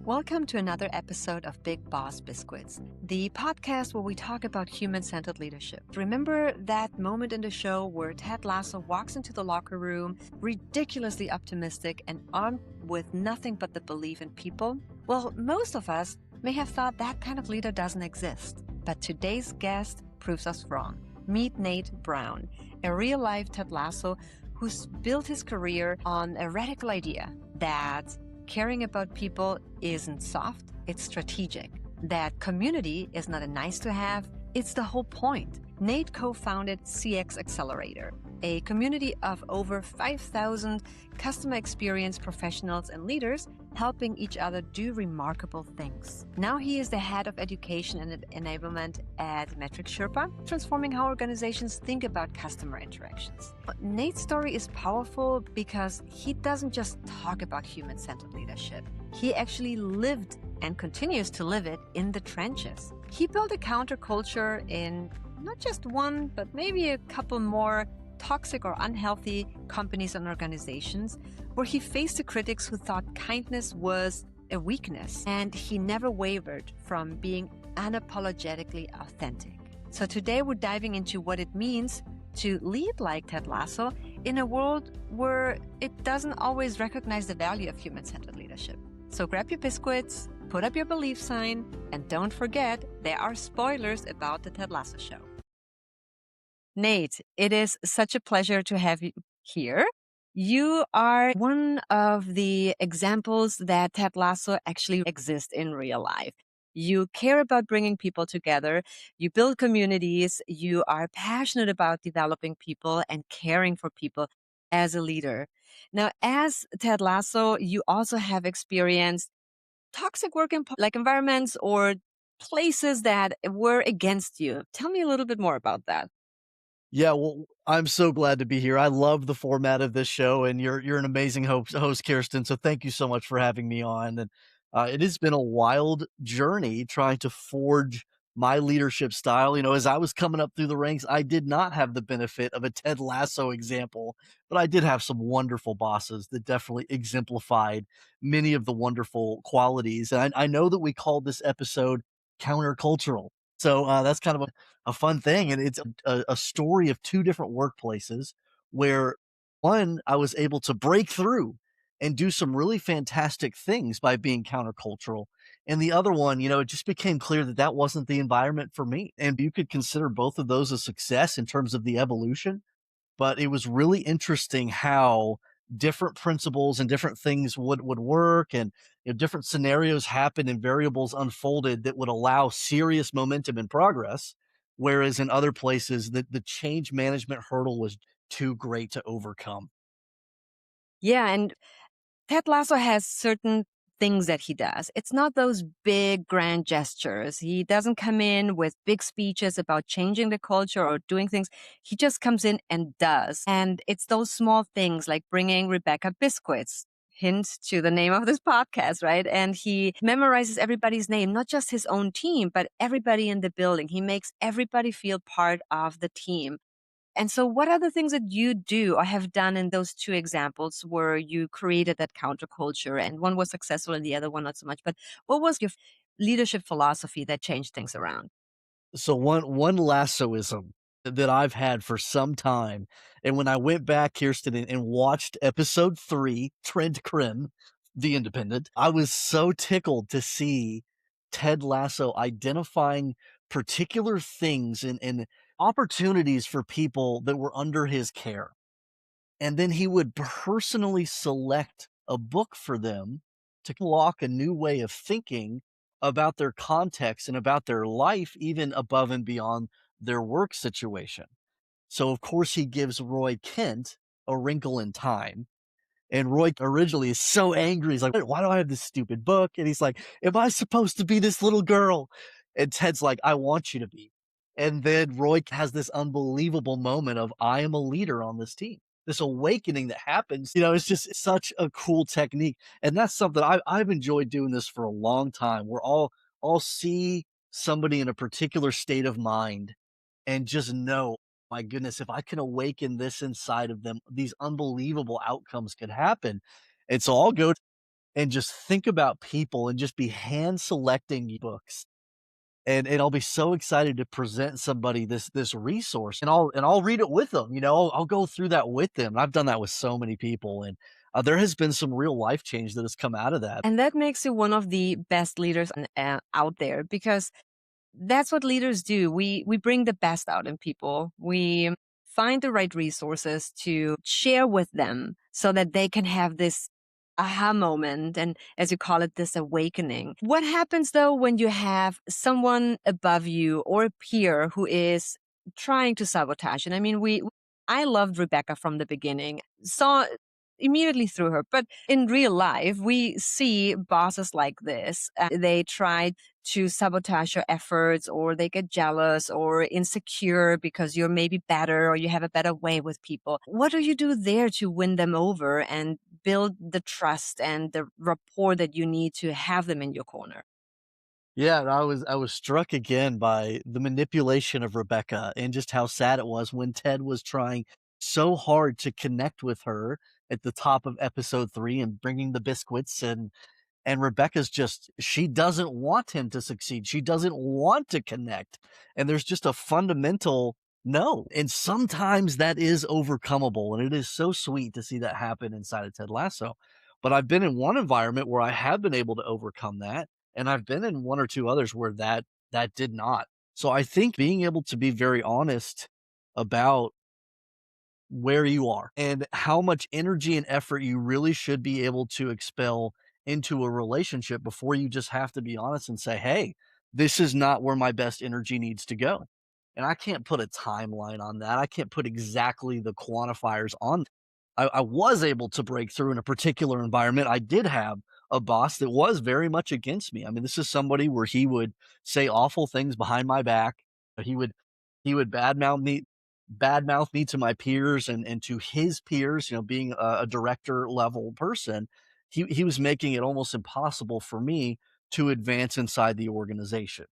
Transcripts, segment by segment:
Welcome to another episode of Big Boss Biscuits, the podcast where we talk about human-centered leadership. Remember that moment in the show where Ted Lasso walks into the locker room, ridiculously optimistic and armed with nothing but the belief in people? Well, most of us may have thought that kind of leader doesn't exist, but today's guest proves us wrong. Meet Nate Brown, a real-life Ted Lasso who's built his career on a radical idea that caring about people isn't soft, it's strategic. That community is not a nice to have, it's the whole point. Nate co-founded CX Accelerator, a community of over 5,000 customer experience professionals and leaders helping each other do remarkable things. Now he is the head of education and enablement at Metric Sherpa, transforming how organizations think about customer interactions. But Nate's story is powerful because he doesn't just talk about human-centered leadership. He actually lived and continues to live it in the trenches. He built a counterculture in not just one, but maybe a couple more toxic or unhealthy companies and organizations, where he faced the critics who thought kindness was a weakness, and he never wavered from being unapologetically authentic. So today we're diving into what it means to lead like Ted Lasso in a world where it doesn't always recognize the value of human-centered leadership. So grab your biscuits, put up your belief sign, and don't forget, there are spoilers about the Ted Lasso show. Nate, it is such a pleasure to have you here. You are one of the examples that Ted Lasso actually exists in real life. You care about bringing people together, you build communities, you are passionate about developing people and caring for people as a leader. Now, as Ted Lasso, you also have experienced toxic work like environments or places that were against you. Tell me a little bit more about that. Yeah, well, I'm so glad to be here. I love the format of this show, and you're an amazing host, Kirsten. So thank you so much for having me on. And it has been a wild journey trying to forge my leadership style. You know, as I was coming up through the ranks, I did not have the benefit of a Ted Lasso example, but I did have some wonderful bosses that definitely exemplified many of the wonderful qualities. And I know that we called this episode countercultural. So that's kind of a fun thing. And it's a story of two different workplaces where one, I was able to break through and do some really fantastic things by being countercultural. And the other one, it just became clear that that wasn't the environment for me. And you could consider both of those a success in terms of the evolution, but it was really interesting how different principles and different things would work, and different scenarios happened and variables unfolded that would allow serious momentum and progress, whereas in other places the change management hurdle was too great to overcome. Yeah, and Ted Lasso has certain things that he does. It's not those big grand gestures. He doesn't come in with big speeches about changing the culture or doing things. He just comes in and does. And it's those small things like bringing Rebecca biscuits. Hint to the name of this podcast, right? And he memorizes everybody's name, not just his own team, but everybody in the building. He makes everybody feel part of the team. And so, what are the things that you do or have done in those two examples where you created that counterculture and one was successful and the other one not so much? But what was your leadership philosophy that changed things around? So one lassoism that I've had for some time, and when I went back, Kirsten, and watched episode 3, Trent Krim, The Independent, I was so tickled to see Ted Lasso identifying particular things and opportunities for people that were under his care. And then he would personally select a book for them to unlock a new way of thinking about their context and about their life, even above and beyond their work situation. So, of course, he gives Roy Kent A Wrinkle in Time. And Roy originally is so angry. He's like, why do I have this stupid book? And he's like, am I supposed to be this little girl? And Ted's like, I want you to be. And then Roy has this unbelievable moment of, I am a leader on this team. This awakening that happens, it's just such a cool technique. And that's something I've enjoyed doing this for a long time. We're all see somebody in a particular state of mind and just know, my goodness, if I can awaken this inside of them, these unbelievable outcomes could happen. And so I'll go. and just think about people and just be hand selecting books. And I'll be so excited to present somebody this resource, and I'll read it with them, I'll go through that with them. I've done that with so many people, and, there has been some real life change that has come out of that. And that makes you one of the best leaders out there, because that's what leaders do. We bring the best out in people. We find the right resources to share with them so that they can have this aha moment and, as you call it, this awakening. What happens though when you have someone above you or a peer who is trying to sabotage? And I mean, I loved Rebecca from the beginning. Saw immediately through her. But in real life, we see bosses like this. They try to sabotage your efforts, or they get jealous or insecure because you're maybe better or you have a better way with people. What do you do there to win them over and build the trust and the rapport that you need to have them in your corner? Yeah, and I was struck again by the manipulation of Rebecca and just how sad it was when Ted was trying so hard to connect with her at the top of episode 3 and bringing the biscuits, and Rebecca's just she doesn't want him to succeed. She doesn't want to connect. And there's just a fundamental no. And sometimes that is overcomable. And it is so sweet to see that happen inside of Ted Lasso. But I've been in one environment where I have been able to overcome that. And I've been in one or two others where that did not. So I think being able to be very honest about where you are and how much energy and effort you really should be able to expel into a relationship before you just have to be honest and say, "Hey, this is not where my best energy needs to go." And I can't put a timeline on that. I can't put exactly the quantifiers on. I was able to break through in a particular environment. I did have a boss that was very much against me. I mean, this is somebody where he would say awful things behind my back. He would he would badmouth me to my peers and to his peers, being a director level person. He was making it almost impossible for me to advance inside the organization.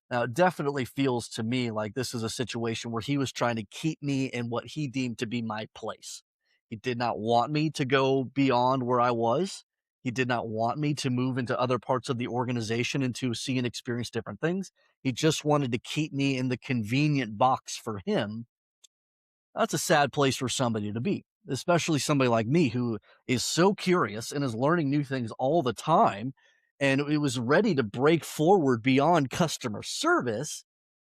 Now, it definitely feels to me like this is a situation where he was trying to keep me in what he deemed to be my place. He did not want me to go beyond where I was. He did not want me to move into other parts of the organization and to see and experience different things. He just wanted to keep me in the convenient box for him. That's a sad place for somebody to be, especially somebody like me who is so curious and is learning new things all the time. And it was ready to break forward beyond customer service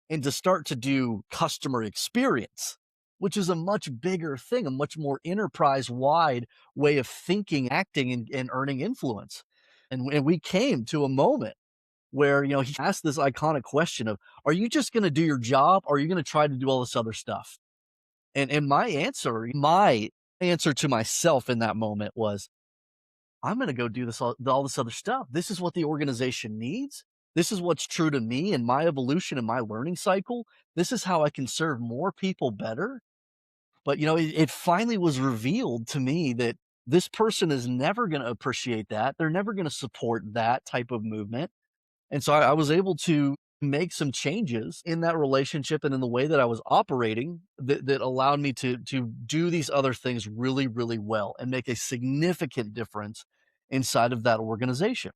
and to start to do customer experience, which is a much bigger thing, a much more enterprise wide way of thinking, acting, and earning influence. And we came to a moment where, he asked this iconic question of, are you just going to do your job? Or are you going to try to do all this other stuff? And my answer to myself in that moment was, I'm gonna go do all this other stuff. This is what the organization needs. This is what's true to me and my evolution and my learning cycle. This is how I can serve more people better. But, it finally was revealed to me that this person is never gonna appreciate that. They're never gonna support that type of movement. And so I was able to make some changes in that relationship and in the way that I was operating that allowed me to do these other things really, really well and make a significant difference inside of that organization.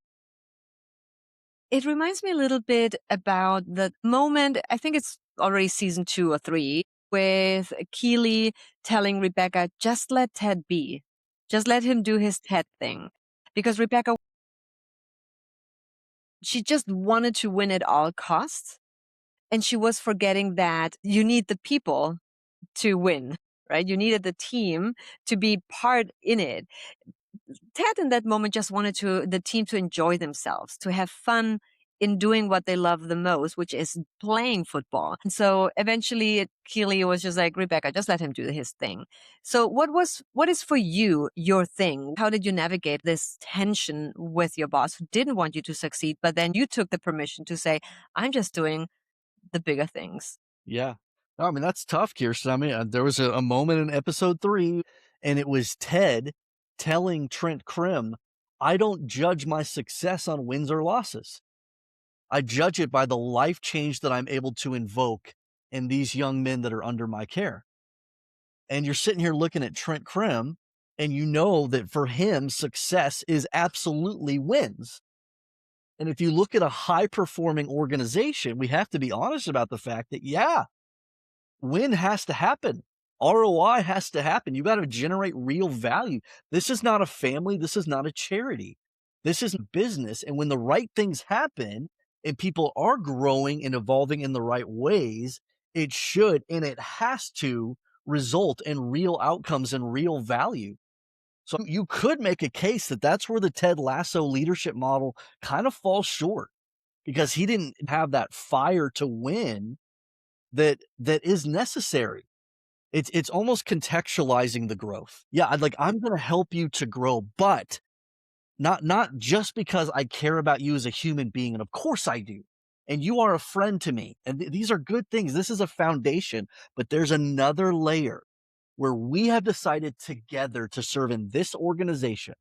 It reminds me a little bit about the moment, I think it's already season 2 or 3, with Keely telling Rebecca, just let Ted be. Just let him do his Ted thing. Because Rebecca, she just wanted to win at all costs. And she was forgetting that you need the people to win, right? You needed the team to be part in it. Ted in that moment just wanted the team to enjoy themselves, to have fun in doing what they love the most, which is playing football. And so eventually Keely was just like, Rebecca, just let him do his thing. So what is for you your thing? How did you navigate this tension with your boss who didn't want you to succeed, but then you took the permission to say, I'm just doing the bigger things? Yeah. No, I mean, that's tough, Kirsten. I mean, there was a moment in episode 3, and it was Ted telling Trent Krim, I don't judge my success on wins or losses. I judge it by the life change that I'm able to invoke in these young men that are under my care. And you're sitting here looking at Trent Krim, And you know that for him, success is absolutely wins. And if you look at a high performing organization, we have to be honest about the fact that, yeah, win has to happen. ROI has to happen. You got to generate real value. This is not a family. This is not a charity. This is business. And when the right things happen and people are growing and evolving in the right ways, it should and it has to result in real outcomes and real value. So you could make a case that that's where the Ted Lasso leadership model kind of falls short because he didn't have that fire to win that is necessary. It's almost contextualizing the growth. Yeah, I'm gonna help you to grow, but not just because I care about you as a human being, and of course I do. And you are a friend to me. And these are good things. This is a foundation, but there's another layer where we have decided together to serve in this organization.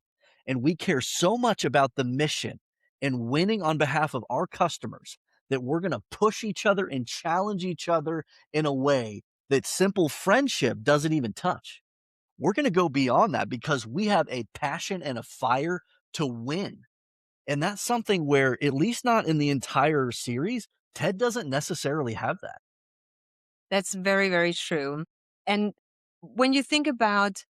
And we care so much about the mission and winning on behalf of our customers that we're going to push each other and challenge each other in a way that simple friendship doesn't even touch. We're going to go beyond that because we have a passion and a fire to win. And that's something where, at least not in the entire series, Ted doesn't necessarily have that. That's very, very true. And when you think about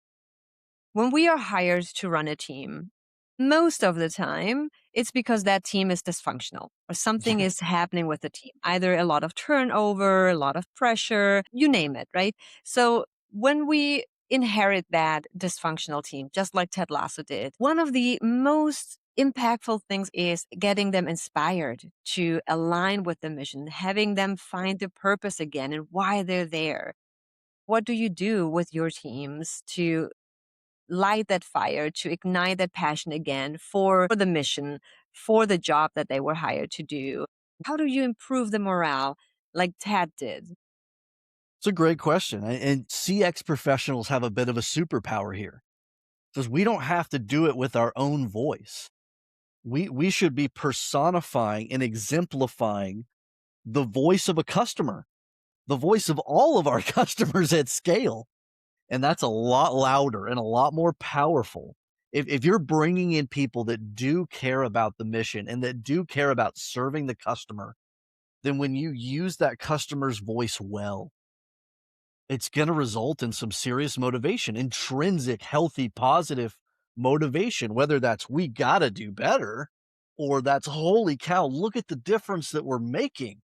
when we are hired to run a team, most of the time it's because that team is dysfunctional or something Yeah. is happening with the team, either a lot of turnover, a lot of pressure, you name it, right? So when we inherit that dysfunctional team, just like Ted Lasso did, one of the most impactful things is getting them inspired to align with the mission, having them find the purpose again and why they're there. What do you do with your teams to light that fire, to ignite that passion again for the mission, for the job that they were hired to do? How do you improve the morale like Ted did? It's a great question. And CX professionals have a bit of a superpower here because we don't have to do it with our own voice. We should be personifying and exemplifying the voice of a customer, the voice of all of our customers at scale. And that's a lot louder and a lot more powerful. If you're bringing in people that do care about the mission and that do care about serving the customer, then when you use that customer's voice well, it's going to result in some serious motivation, intrinsic, healthy, positive motivation, whether that's we got to do better or that's holy cow, look at the difference that we're making.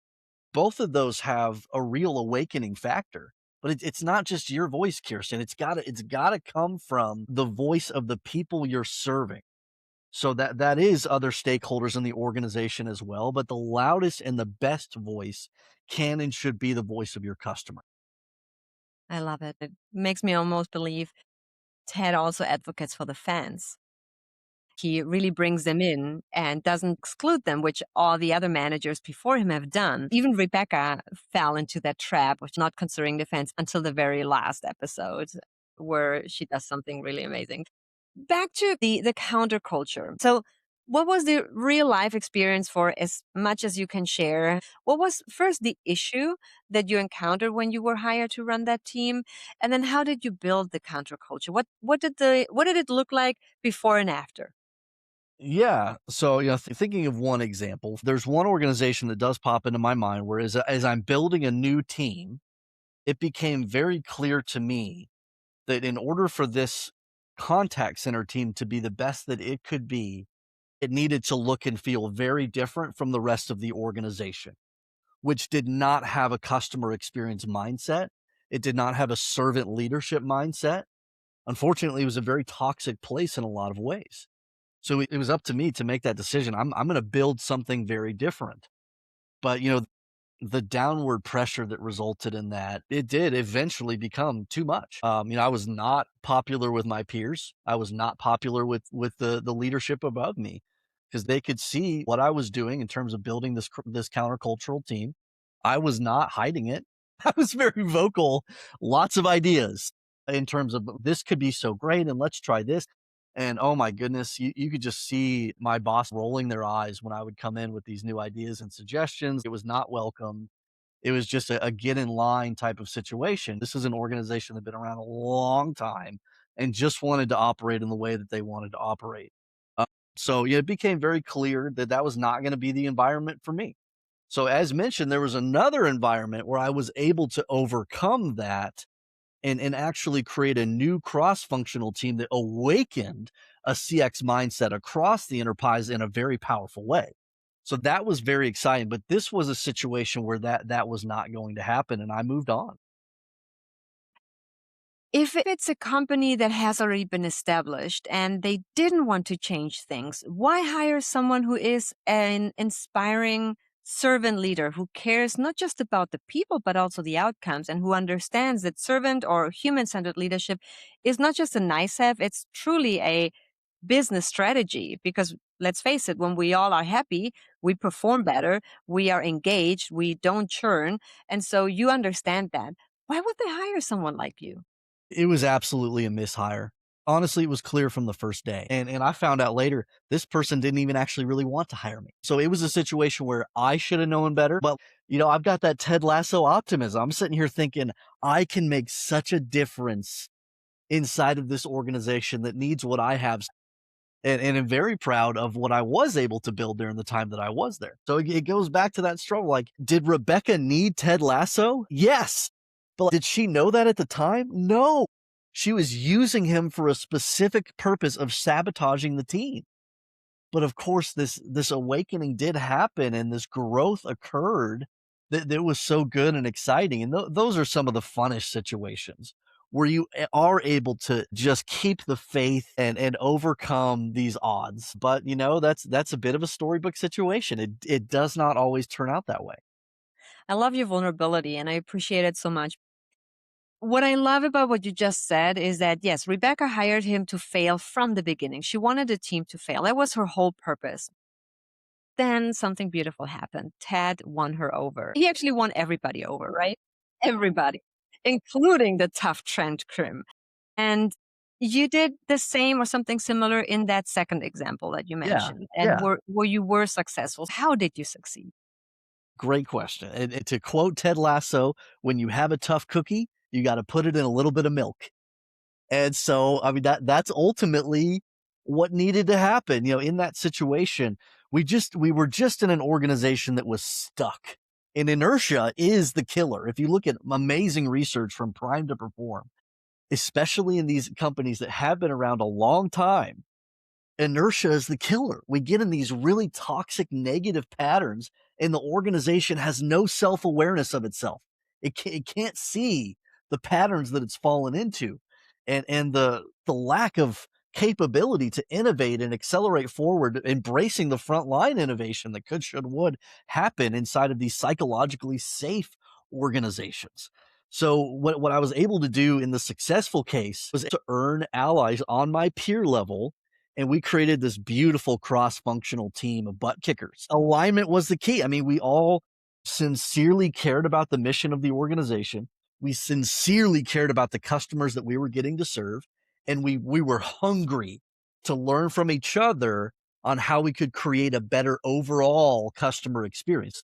Both of those have a real awakening factor. But it's not just your voice, Kirsten. It's gotta come from the voice of the people you're serving. So that is other stakeholders in the organization as well. But the loudest and the best voice can and should be the voice of your customer. I love it. It makes me almost believe Ted also advocates for the fans. He really brings them in and doesn't exclude them, which all the other managers before him have done. Even Rebecca fell into that trap of not considering the fans until the very last episode, where she does something really amazing. Back to the counterculture. So what was the real life experience, for as much as you can share? What was first the issue that you encountered when you were hired to run that team? And then how did you build the counterculture? What did it look like before and after? Yeah. So, thinking of one example, there's one organization that does pop into my mind where as I'm building a new team, it became very clear to me that in order for this contact center team to be the best that it could be, it needed to look and feel very different from the rest of the organization, which did not have a customer experience mindset. It did not have a servant leadership mindset. Unfortunately, it was a very toxic place in a lot of ways. So it was up to me to make that decision. I'm going to build something very different. But, the downward pressure that resulted in that, it did eventually become too much. I was not popular with my peers. I was not popular with the leadership above me because they could see what I was doing in terms of building this countercultural team. I was not hiding it. I was very vocal, lots of ideas in terms of this could be so great and let's try this. And oh my goodness, you could just see my boss rolling their eyes when I would come in with these new ideas and suggestions. It was not welcome. It was just a get in line type of situation. This is an organization that's been around a long time. and just wanted to operate in the way that they wanted to operate. Uh, so yeah, it became very clear that that was not going to be the environment for me. So as mentioned, there was another environment where I was able to overcome that and actually create a new cross-functional team that awakened a CX mindset across the enterprise in a very powerful way. So that was very exciting, but this was a situation where that was not going to happen, and I moved on. If it's a company that has already been established and they didn't want to change things, why hire someone who is an inspiring servant leader who cares not just about the people, but also the outcomes and who understands that servant or human centered leadership is not just a nice have, it's truly a business strategy? Because let's face it, when we all are happy, we perform better, we are engaged, we don't churn. And so you understand that. Why would they hire someone like you? It was absolutely a mishire. Honestly, it was clear from the first day. And I found out later this person didn't even actually really want to hire me. So it was a situation where I should have known better. But I've got that Ted Lasso optimism. I'm sitting here thinking I can make such a difference inside of this organization that needs what I have. And I'm very proud of what I was able to build during the time that I was there. So it goes back to that struggle. Like, did Rebecca need Ted Lasso? Yes. But did she know that at the time? No. She was using him for a specific purpose of sabotaging the team. But of course, this awakening did happen and this growth occurred that was so good and exciting. And those are some of the funnest situations where you are able to just keep the faith and overcome these odds. But that's a bit of a storybook situation. It does not always turn out that way. I love your vulnerability and I appreciate it so much. What I love about what you just said is that, yes, Rebecca hired him to fail from the beginning. She wanted the team to fail. That was her whole purpose. Then something beautiful happened. Ted won her over. He actually won everybody over, right? Everybody, including the tough Trent Krim. And you did the same or something similar in that second example that you Yeah. mentioned, and Yeah. where you were successful. How did you succeed? Great question. And to quote Ted Lasso, when you have a tough cookie, you got to put it in a little bit of milk. And so, I mean, that's ultimately what needed to happen. In that situation, we were just in an organization that was stuck. And inertia is the killer. If you look at amazing research from Prime to Perform, especially in these companies that have been around a long time, inertia is the killer. We get in these really toxic negative patterns and the organization has no self-awareness of itself. It can't see the patterns that it's fallen into and the lack of capability to innovate and accelerate forward, embracing the frontline innovation that could, should, would happen inside of these psychologically safe organizations. So what I was able to do in the successful case was to earn allies on my peer level, and we created this beautiful cross-functional team of butt kickers. Alignment was the key. I mean, we all sincerely cared about the mission of the organization. We sincerely cared about the customers that we were getting to serve, and we were hungry to learn from each other on how we could create a better overall customer experience.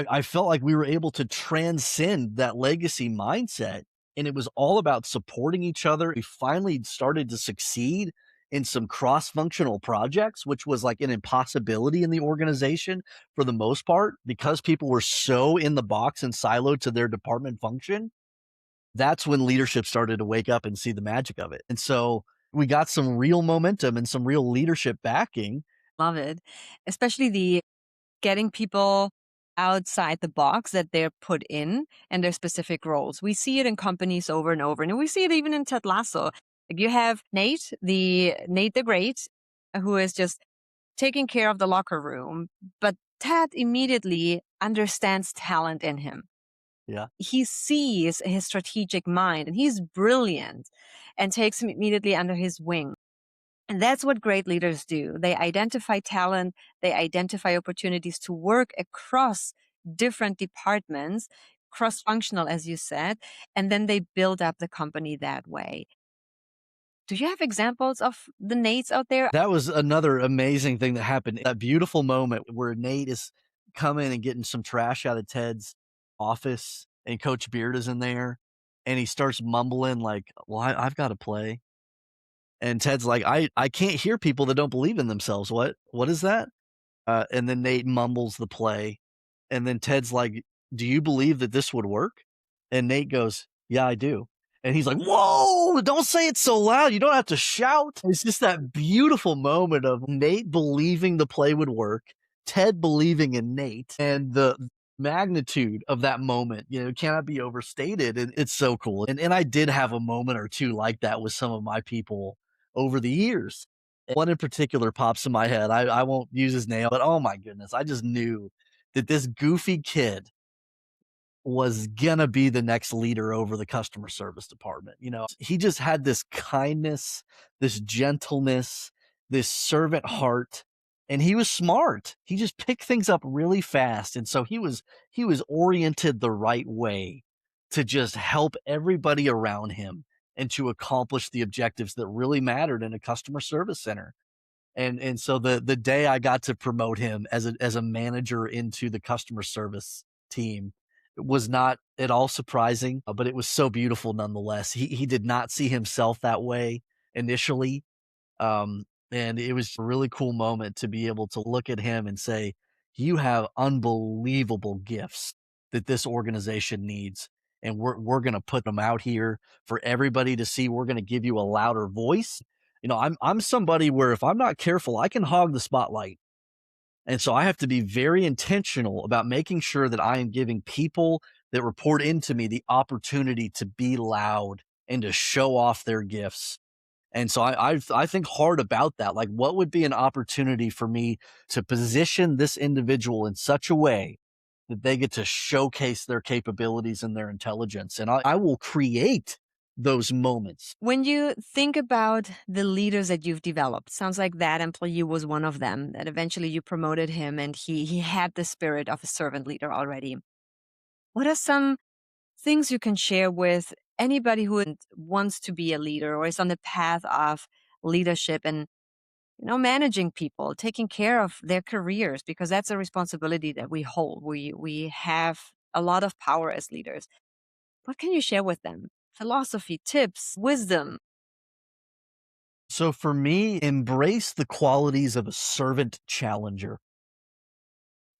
I felt like we were able to transcend that legacy mindset, and it was all about supporting each other. We finally started to succeed in some cross-functional projects, which was like an impossibility in the organization for the most part because people were so in the box and siloed to their department function. That's when leadership started to wake up and see the magic of it. And so we got some real momentum and some real leadership backing. Love it. Especially the getting people outside the box that they're put in and their specific roles. We see it in companies over and over, and we see it even in Ted Lasso. Like you have Nate the Great, who is just taking care of the locker room, but Ted immediately understands talent in him. Yeah. He sees his strategic mind and he's brilliant and takes him immediately under his wing. And that's what great leaders do. They identify talent, they identify opportunities to work across different departments, cross functional, as you said, and then they build up the company that way. Do you have examples of the Nates out there? That was another amazing thing that happened. That beautiful moment where Nate is coming and getting some trash out of Ted's office, and Coach Beard is in there, and he starts mumbling like, "Well, I've got to play." And Ted's like, I can't hear people that don't believe in themselves. What is that? And then Nate mumbles the play. And then Ted's like, "Do you believe that this would work?" And Nate goes, "Yeah, I do." And he's like, "Whoa, don't say it so loud. You don't have to shout." It's just that beautiful moment of Nate believing the play would work, Ted believing in Nate, and the magnitude of that moment, cannot be overstated. And it's so cool. And I did have a moment or two like that with some of my people over the years. One in particular pops in my head. I won't use his name, but oh my goodness, I just knew that this goofy kid was gonna be the next leader over the customer service department. He just had this kindness, this gentleness, this servant heart, and he was smart. He just picked things up really fast. And so he was oriented the right way to just help everybody around him and to accomplish the objectives that really mattered in a customer service center. And so the day I got to promote him as a manager into the customer service team was not at all surprising, but it was so beautiful nonetheless. He did not see himself that way initially, um, and it was a really cool moment to be able to look at him and say, "You have unbelievable gifts that this organization needs, and we're gonna put them out here for everybody to see. We're gonna give you a louder voice." I'm somebody where if I'm not careful, I can hog the spotlight. And so I have to be very intentional about making sure that I am giving people that report into me the opportunity to be loud and to show off their gifts. And so I think hard about that. Like, what would be an opportunity for me to position this individual in such a way that they get to showcase their capabilities and their intelligence? And I will create those moments. When you think about the leaders that you've developed, sounds like that employee was one of them, that eventually you promoted him and he had the spirit of a servant leader already. What are some things you can share with anybody who wants to be a leader or is on the path of leadership and managing people, taking care of their careers, because that's a responsibility that we hold. We have a lot of power as leaders. What can you share with them? Philosophy, tips, wisdom. So for me, embrace the qualities of a servant challenger.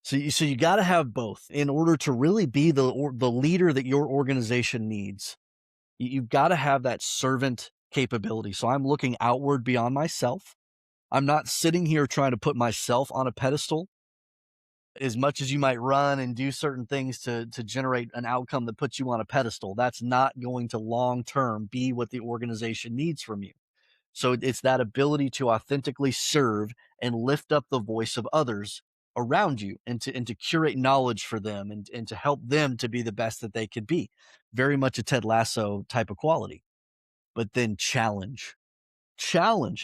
So you got to have both in order to really be the leader that your organization needs. You've got to have that servant capability. So I'm looking outward beyond myself. I'm not sitting here trying to put myself on a pedestal. As much as you might run and do certain things to generate an outcome that puts you on a pedestal, that's not going to long term be what the organization needs from you. So it's that ability to authentically serve and lift up the voice of others around you and to curate knowledge for them and to help them to be the best that they could be. Very much a Ted Lasso type of quality. But then challenge.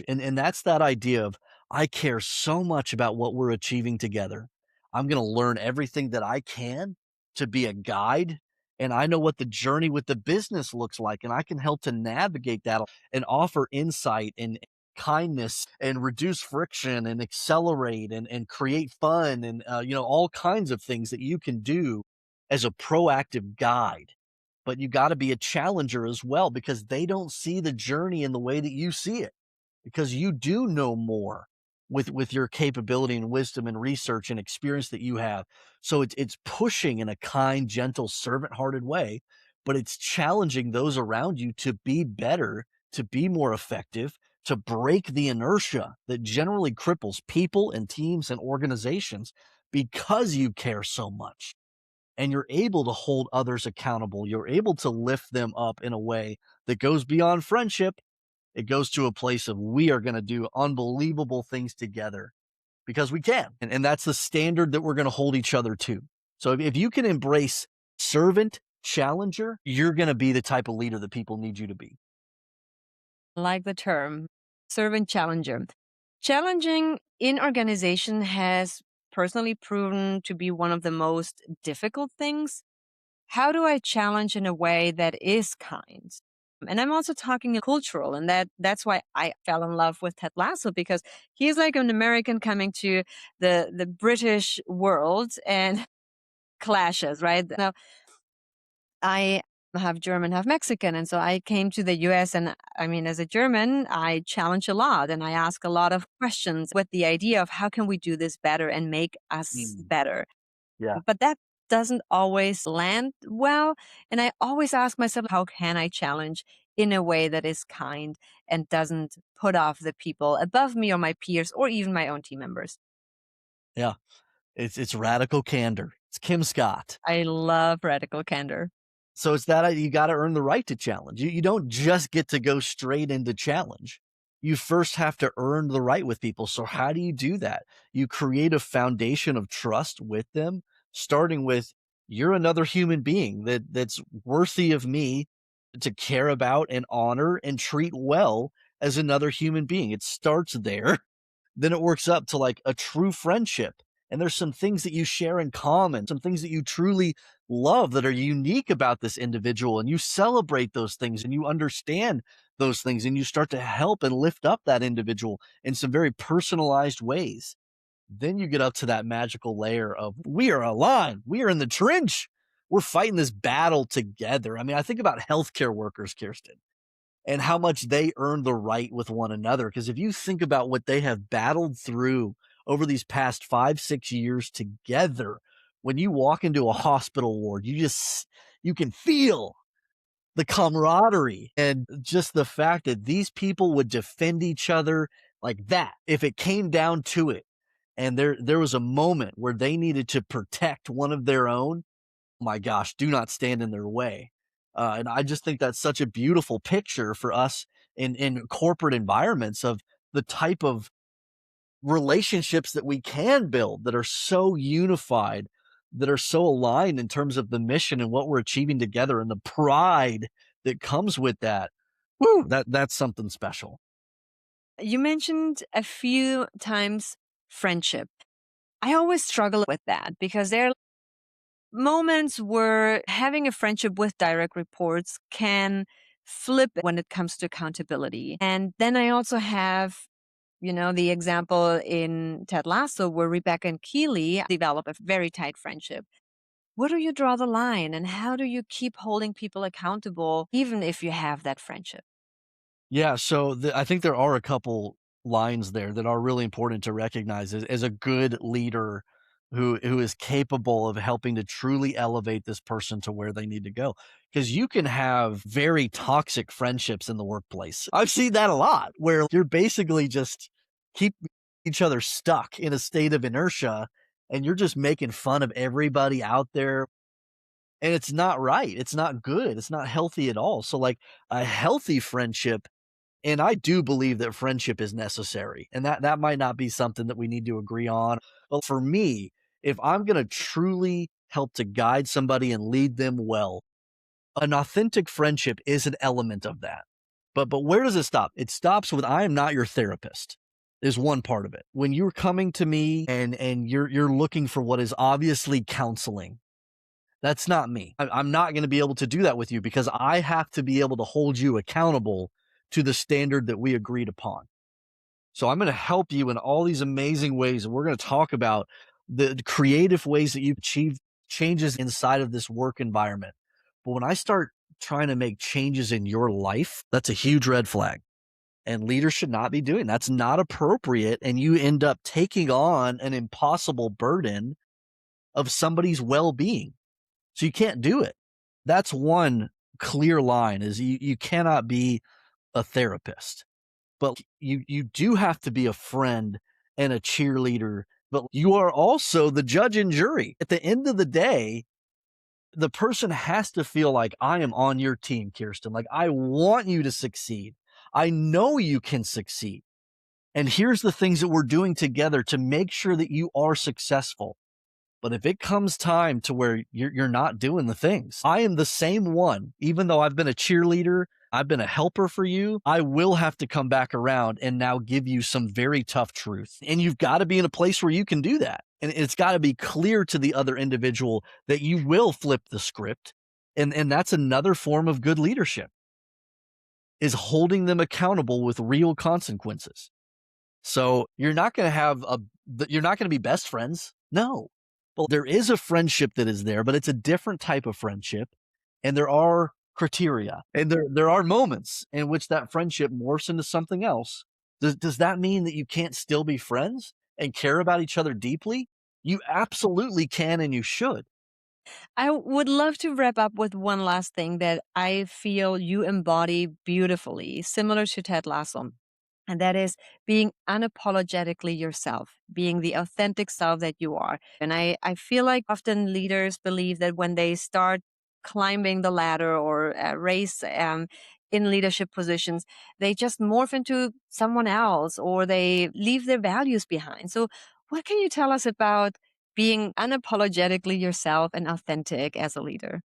And that's that idea of I care so much about what we're achieving together. I'm going to learn everything that I can to be a guide. And I know what the journey with the business looks like. And I can help to navigate that and offer insight and kindness and reduce friction and accelerate and create fun and, all kinds of things that you can do as a proactive guide. But you got to be a challenger as well because they don't see the journey in the way that you see it because you do know more with your capability and wisdom and research and experience that you have. So it's pushing in a kind, gentle, servant-hearted way, but it's challenging those around you to be better, to be more effective, to break the inertia that generally cripples people and teams and organizations because you care so much and you're able to hold others accountable. You're able to lift them up in a way that goes beyond friendship. It goes to a place of we are going to do unbelievable things together because we can. And that's the standard that we're going to hold each other to. So if you can embrace servant challenger, you're going to be the type of leader that people need you to be. I like the term servant challenger. Challenging in organization has personally proven to be one of the most difficult things. How do I challenge in a way that is kind? And I'm also talking cultural, and that's why I fell in love with Ted Lasso because he's like an American coming to the British world and clashes, right? Now, I half German, half Mexican. And so I came to the US, and I mean, as a German, I challenge a lot and I ask a lot of questions with the idea of how can we do this better and make us Mm. better. Yeah. But that doesn't always land well. And I always ask myself, how can I challenge in a way that is kind and doesn't put off the people above me or my peers or even my own team members? Yeah. It's radical candor. It's Kim Scott. I love radical candor. So it's that you gotta earn the right to challenge. You don't just get to go straight into challenge. You first have to earn the right with people. So how do you do that? You create a foundation of trust with them, starting with you're another human being that's worthy of me to care about and honor and treat well as another human being. It starts there. Then it works up to like a true friendship. And there's some things that you share in common, some things that you truly love that are unique about this individual. And you celebrate those things and you understand those things and you start to help and lift up that individual in some very personalized ways. Then you get up to that magical layer of we are aligned, we are in the trench, we're fighting this battle together. I mean, I think about healthcare workers, Kirsten, and how much they earn the right with one another. Because if you think about what they have battled through over these past 5, 6 years together, when you walk into a hospital ward, you can feel the camaraderie and just the fact that these people would defend each other like that if it came down to it. And there was a moment where they needed to protect one of their own. My gosh, do not stand in their way. And I just think that's such a beautiful picture for us in corporate environments of the type of relationships that we can build that are so unified, that are so aligned in terms of the mission and what we're achieving together and the pride that comes with that. Woo, that's something special. You mentioned a few times friendship. I always struggle with that because there are moments where having a friendship with direct reports can flip when it comes to accountability. And then I also have, the example in Ted Lasso where Rebecca and Keeley develop a very tight friendship. Where do you draw the line and how do you keep holding people accountable even if you have that friendship? Yeah, so I think there are a couple lines there that are really important to recognize as a good leader who is capable of helping to truly elevate this person to where they need to go. Because you can have very toxic friendships in the workplace. I've seen that a lot where you're basically just keep each other stuck in a state of inertia and you're just making fun of everybody out there. And it's not right. It's not good. It's not healthy at all. So like a healthy friendship, and I do believe that friendship is necessary, and that might not be something that we need to agree on. But for me, if I'm gonna truly help to guide somebody and lead them well, an authentic friendship is an element of that. But where does it stop? It stops with I am not your therapist is one part of it. When you're coming to me and you're looking for what is obviously counseling, that's not me. I'm not going to be able to do that with you because I have to be able to hold you accountable to the standard that we agreed upon. So I'm going to help you in all these amazing ways. And we're going to talk about the creative ways that you achieve changes inside of this work environment. But when I start trying to make changes in your life, that's a huge red flag. And leaders should not be doing that's not appropriate. And you end up taking on an impossible burden of somebody's well being. So you can't do it. That's one clear line is you cannot be a therapist, but you do have to be a friend and a cheerleader, but you are also the judge and jury. At the end of the day, the person has to feel like I am on your team, Kirsten. Like I want you to succeed. I know you can succeed. And here's the things that we're doing together to make sure that you are successful. But if it comes time to where you're not doing the things, I am the same one. Even though I've been a cheerleader, I've been a helper for you, I will have to come back around and now give you some very tough truth. And you've got to be in a place where you can do that. And it's got to be clear to the other individual that you will flip the script. And that's another form of good leadership is holding them accountable with real consequences. So you're not going to you're not going to be best friends. No. Well, there is a friendship that is there, but it's a different type of friendship. And there are criteria. And there are moments in which that friendship morphs into something else. Does that mean that you can't still be friends and care about each other deeply? You absolutely can, and you should. I would love to wrap up with one last thing that I feel you embody beautifully, similar to Ted Lasso. And that is being unapologetically yourself, being the authentic self that you are. And I feel like often leaders believe that when they start climbing the ladder or race in leadership positions, they just morph into someone else or they leave their values behind. So, what can you tell us about being unapologetically yourself and authentic as a leader?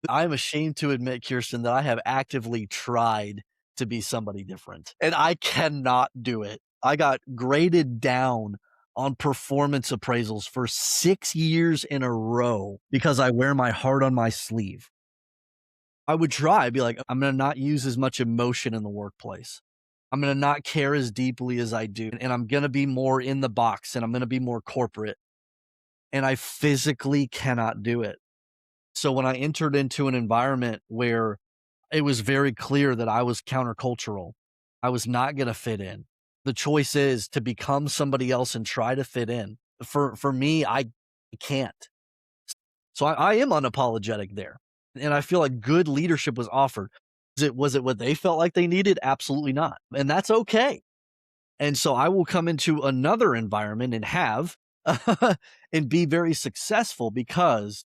I'm ashamed to admit, Kirsten, that I have actively tried to be somebody different, and I cannot do it. I got graded down on performance appraisals for 6 years in a row because I wear my heart on my sleeve. I would try, be like, I'm gonna not use as much emotion in the workplace. I'm gonna not care as deeply as I do, and I'm gonna be more in the box, and I'm gonna be more corporate, and I physically cannot do it. So when I entered into an environment where it was very clear that I was countercultural, I was not gonna fit in. The choice is to become somebody else and try to fit in. For me, I can't. So I am unapologetic there, and I feel like good leadership was offered. Was it what they felt like they needed? Absolutely not, and that's okay. And so I will come into another environment and have and be very successful because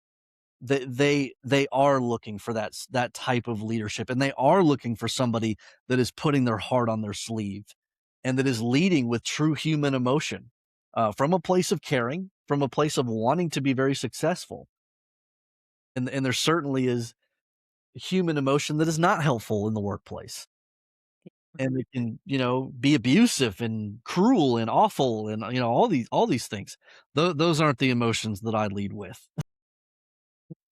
they are looking for that type of leadership, and they are looking for somebody that is putting their heart on their sleeve and that is leading with true human emotion, from a place of caring, from a place of wanting to be very successful. And there certainly is human emotion that is not helpful in the workplace, and it can, be abusive and cruel and awful and, all these things. Those aren't the emotions that I lead with.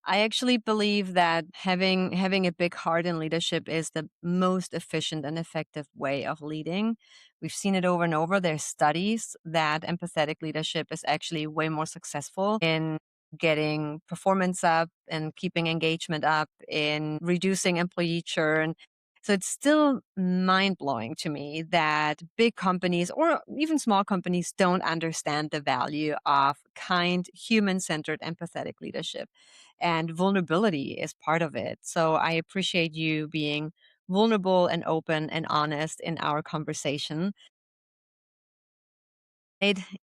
I actually believe that having a big heart in leadership is the most efficient and effective way of leading. We've seen it over and over. There's studies that empathetic leadership is actually way more successful in getting performance up and keeping engagement up, in reducing employee churn. So it's still mind blowing to me that big companies or even small companies don't understand the value of kind, human centered, empathetic leadership. And vulnerability is part of it. So I appreciate you being vulnerable and open and honest in our conversation.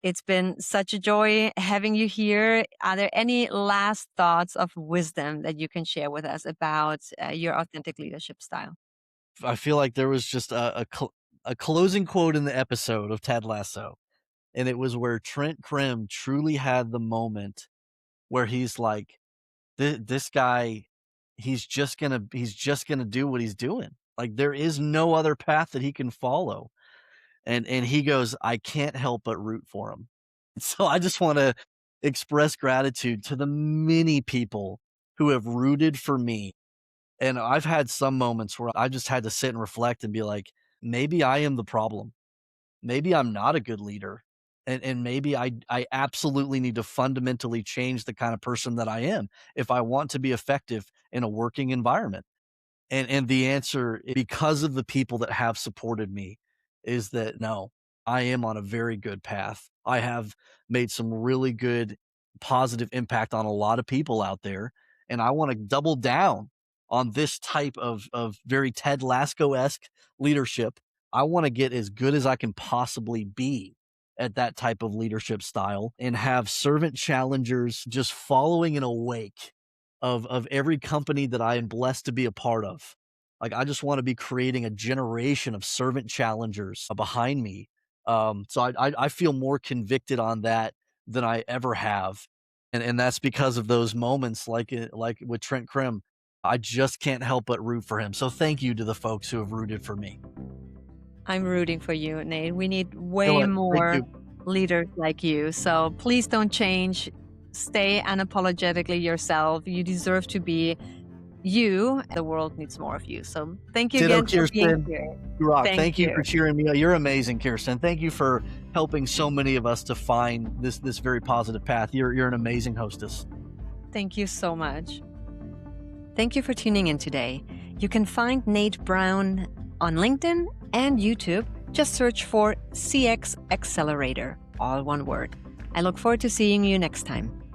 It's been such a joy having you here. Are there any last thoughts of wisdom that you can share with us about your authentic leadership style? I feel like there was just a closing quote in the episode of Ted Lasso, and it was where Trent Krim truly had the moment where he's like, this guy, he's just gonna do what he's doing. Like, there is no other path that he can follow. And he goes, I can't help but root for him. So I just want to express gratitude to the many people who have rooted for me. And I've had some moments where I just had to sit and reflect and be like, maybe I am the problem. Maybe I'm not a good leader. And maybe I absolutely need to fundamentally change the kind of person that I am if I want to be effective in a working environment. And the answer, because of the people that have supported me, is that no, I am on a very good path. I have made some really good positive impact on a lot of people out there, and I wanna double down on this type of very Ted Lasso-esque leadership. I wanna get as good as I can possibly be at that type of leadership style and have servant challengers just following in a wake of every company that I am blessed to be a part of. Like, I just wanna be creating a generation of servant challengers behind me. So I feel more convicted on that than I ever have, and that's because of those moments like with Trent Krim. I just can't help but root for him. So thank you to the folks who have rooted for me. I'm rooting for you, Nate. We need You know way what? Thank more you. leaders like you. So please don't change. Stay unapologetically yourself. You deserve to be you. The world needs more of you. So thank you Ditto, again for being Kirsten. here. You rock. Thank Thank you you. for cheering me on. You're amazing, Kirsten. Thank you for helping so many of us to find this very positive path. You're an amazing hostess. Thank you so much. Thank you for tuning in today. You can find Nate Brown on LinkedIn and YouTube. Just search for CX Accelerator, all one word. I look forward to seeing you next time.